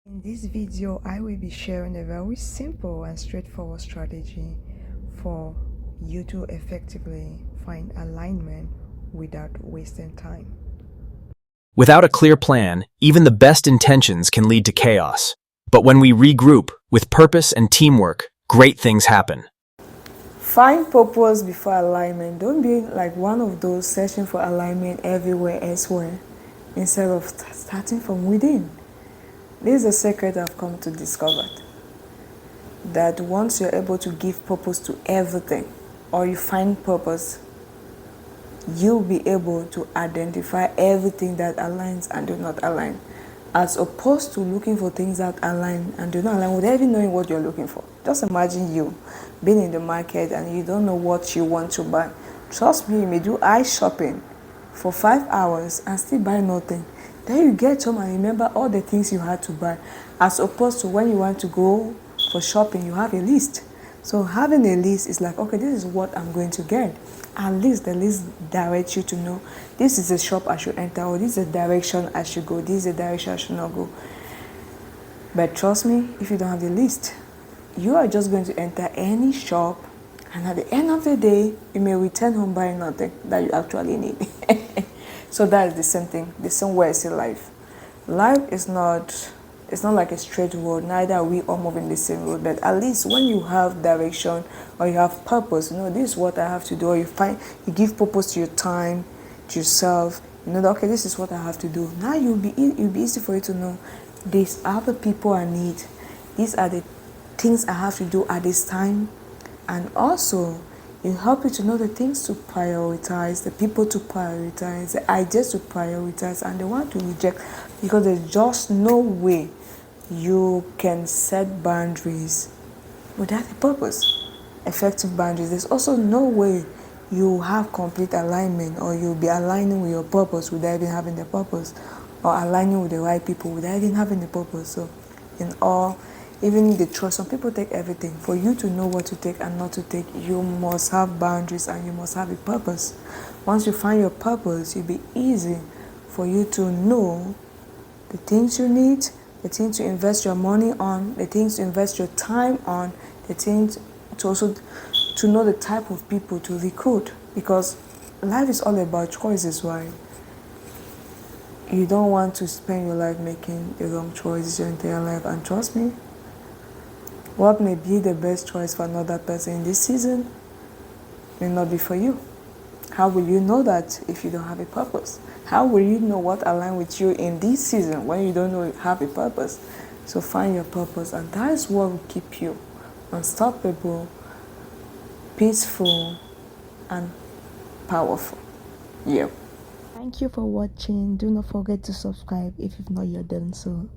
In this video, I will be sharing a very simple and straightforward strategy for you to effectively find alignment without wasting time. Without a clear plan, even the best intentions can lead to chaos. But when we regroup with purpose and teamwork, great things happen. Find purpose before alignment. Don't be like one of those searching for alignment everywhere elsewhere instead of starting from within. This is a secret I've come to discover, that once you're able to give purpose to everything, or you find purpose, you'll be able to identify everything that aligns and do not align, as opposed to looking for things that align and do not align without even knowing what you're looking for. Just imagine you being in the market and you don't know what you want to buy. Trust me, you may do eye shopping for 5 hours and still buy nothing. Then you get home and remember all the things you had to buy, as opposed to when you want to go for shopping, you have a list. So having a list is like, okay, this is what I'm going to get. At least the list directs you to know this is a shop I should enter, or this is a direction I should go, this is a direction I should not go. But trust me, if you don't have the list, you are just going to enter any shop, and at the end of the day, you may return home buying nothing that you actually need. So that is the same thing, the same way I see life. Life is not, it's not like a straight road, neither are we all moving the same road, but at least when you have direction or you have purpose, this is what I have to do, or you give purpose to your time, to yourself, that, okay, this is what I have to do. Now it'll be easy for you to know, these are the people I need, these are the things I have to do at this time, and also it helps you to know the things to prioritize, the people to prioritize, the ideas to prioritize, and the one to reject, because there's just no way you can set boundaries without a purpose, effective boundaries. There's also no way you have complete alignment, or you'll be aligning with your purpose without even having the purpose, or aligning with the right people without even having the purpose. So in all, even the trust, some people take everything. For you to know what to take and not to take, you must have boundaries and you must have a purpose. Once you find your purpose, it'll be easy for you to know the things you need, the things to invest your money on, the things to invest your time on, the things to also to know the type of people to recruit, because life is all about choices, right? You don't want to spend your life making the wrong choices your entire life, and trust me, what may be the best choice for another person in this season may not be for you. How will you know that if you don't have a purpose? How will you know what aligns with you in this season when you don't know you have a purpose? So find your purpose, and that is what will keep you unstoppable, peaceful, and powerful. Yeah. Thank you for watching. Do not forget to subscribe if you've not yet done so.